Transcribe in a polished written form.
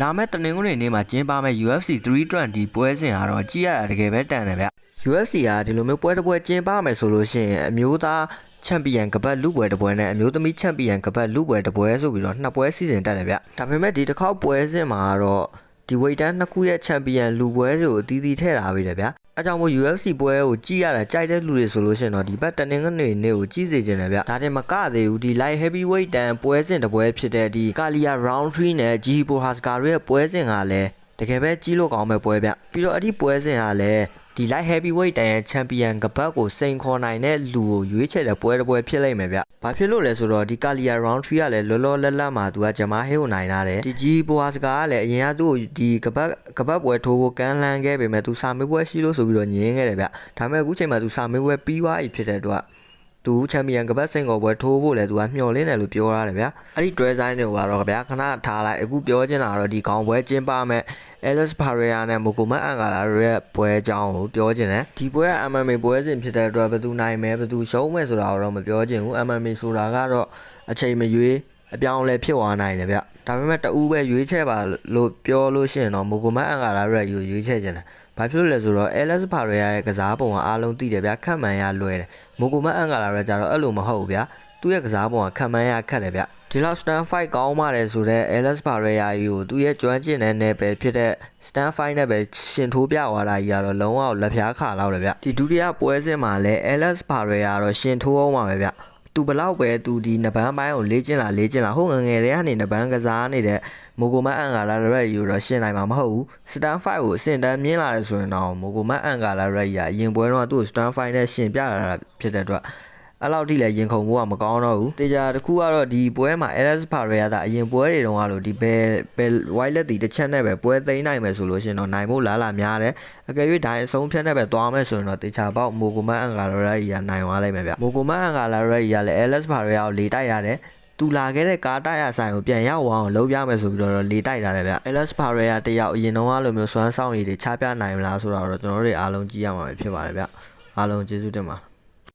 လာမဲ့တနင်္ဂနွေနေ့မှာကျင်းပမဲ့ UFC 320ပွဲစဉ်ကတော့ကြည့်ရတာတကယ်ပဲတန်တယ်ဗျ UFC ကဒီလိုမျိုးပွဲတစ်ပွဲကျင်းပမယ်ဆိုလို့ရှိရင်အမျိုးသားချန်ပီယံကပတ်လူပွဲတစ်ပွဲနဲ့အမျိုးသမီးချန်ပီယံကပတ်လူပွဲတစ်ပွဲဆိုပြီးတော့နှစ်ပွဲစီစဉ်တက်တယ်ဗျဒါပေမဲ့ဒီတစ်ခေါက်ပွဲစဉ်မှာတော့ဒီဝိတ်တန်းနှစ်ခုရဲ့ချန်ပီယံလူပွဲတွေကိုအသီးသီးထည့်ထားပေးတယ်ဗျအဲကြောင့်မို့ UFC ပွဲကိုကြည့်ရတာကြိုက်တဲ့လူတွေဆိုလို့ရှိရင်တော့ဒီဘက်တနင်္ဂနွေနေ့ကိုကြည့်စေချင်တယ်ဗျဒါတင်မကသေးဘူးဒီ light heavyweight တန်ပွဲစဉ်တစ်ပွဲဖြစ်တဲ့ဒီကာလီယာ round 3နဲ့ G Prohaska ရဲ့ပွဲစဉ်ကလည်းတကယ်ပဲကြီးလို့ကောင်းမဲ့ပွဲဗျပြီးတော့အဲ့ဒီပွဲစဉ်ကလည်းဒီ light heavyweight တန်ရဲ့ချန်ပီယံကပတ်ကိုစိန်ခေါ်နိုင်တဲ့လူကိုရွေးချယ်တဲ့ပွဲတစ်ပွဲဖြစ်လိမ့်မယ်ဗျ။ဘာဖြစ်လို့လဲဆိုတော့ဒီကာလီယာ round 3ကလည်းလောလောလတ်လတ်မှာသူကဂျမားဟေးကိုနိုင်လာတယ်။ဒီဂျီဘွာစကာကလည်းအရင်ကသူ့ကိုဒီကပတ်ပွဲထိုးဖို့ကမ်းလှမ်းခဲ့ပေမဲ့သူစာမေးပွဲရှိလို့ဆိုပြီးတော့ညင်းခဲ့တယ်ဗျ။ဒါပေမဲ့အခုချိန်မှာသူစာမေးပွဲပြီးသွားပြီဖြစ်တဲ့အတွက်သူချန်ပီယံကပတ်စိန်ခေါ်ပွဲထိုးဖို့လည်းသူကမျှော်လင့်တယ်လို့ပြောရတယ်ဗျ။အဲ့ဒီတွဲဆိုင်တွေကတော့ဗျာခဏထားလိုက်အခုပြောချင်တာတော့ဒီခေါင်းပွဲကျင်းပမဲ့ Alex Pereira နဲ့ Muhammad Ankalaev ရဲ့ပွဲအကြောင်းကိုပြောချင်တယ်ဒီပွဲက MMA ပွဲစဉ်ဖြစ်တဲ့အတွက်ဘယ်သူနိုင်မယ်ဘယ်သူရှုံးမယ်ဆိုတာတော့မပြောချင်ဘူး MMA ဆိုတာကတော့အချိန်မရွေးအပြောင်းလဲဖြစ်သွားနိုင်တယ်ဗျဒါပေမဲ့တဦးပဲရွေးချယ်ပါလို့ပြောလို့ရှိရင်တော့ Muhammad Ankalaev ရဲ့ရွေးချယ်ချင်တယ်ဘာဖြစ်လို့လဲဆိုတော့ Alex Pereira ရဲ့ကစားပုံကအားလုံးသိတယ်ဗျခက်မှန်ရလွယ်တယ် Muhammad Ankalaev ကျတော့အဲ့လိုမဟုတ်ဘူးဗျသူ့ရဲ့ကစားပုံကခက်မှန်ရခက်တယ်ဗျဒီလောက် stand fight ကောင်းပါတယ်ဆိုတော့ Alex Pereira ကြီးကိုသူ့ရဲ့ကျွမ်းကျင်တဲ့နယ်ပယ်ဖြစ်တဲ့ stand fight နဲ့ပဲရှင်ထိုးပြသွားတာကြီးကတော့လုံးဝလက်ဖျားခါလောက်တယ်ဗျဒီဒုတိယပွဲစဉ်မှာလည်း Alex Pereira ကတော့ရှင်ထိုးအောင်ပါပဲဗျသူဘလောက်ပဲသူဒီနဘန်းပိုင်းကိုလေ့ကျင့်လာဟိုငငယ်လေးကနေနဘန်းကစားနေတဲ့ Muhammad Ankalaev ရဲ့တော့ရှင်နိုင်မှာမဟုတ်ဘူး stand fight ကိုအဆင့်တန်းမြင့်လာတယ်ဆိုရင်တော့ Muhammad Ankalaev ရဲ့အရင်ပွဲတော့သူ့ stand fight နဲ့ရှင်ပြလာတာဖြစ်တဲ့အတွက်အဲ့လောက်ထိလည်းရင်ခုန်ဖို့ကမကောင်းတော့ဘူးတေချာတစ်ခုကတော့ဒီပွဲမှာ Alex Pereira ကအရင်ပွဲတွေတုန်းကလို့ဒီဘယ် white လက်တီတစ်ချက်နဲ့ပဲပွဲသိမ်းနိုင်မယ်ဆိုလို့ရှိရင်တော့နိုင်ဖို့လားလာများတယ်အကယ်၍ဒိုင်းအဆုံးဖြတ်နဲ့ပဲသွားမယ်ဆိုရင်တော့တေချာပေါက် Muhammad Ankalaev ကြီးကနိုင်သွားလိမ့်မယ်ဗျ Muhammad Ankalaev ကြီးကလည်း Alex Pereira ကိုလေတိုက်ရတယ်သူလာခဲ့တဲ့ကားတိုက်ရဆိုင်ကိုပြန်ရောက်အောင်လုပ်ပြမယ်ဆိုပြီးတော့လေတိုက်ထားတယ်ဗျ Alex Pereira တယောက်အရင်တုန်းကလိုမျိုးစွမ်းဆောင်ရည်တွေချပြနိုင်မလားဆိုတော့ကျွန်တော်တို့တွေအားလုံးကြည့်ရမှာပဲဖြစ်ပါတယ်ဗျအားလုံးကျေးဇူးတင်ပါ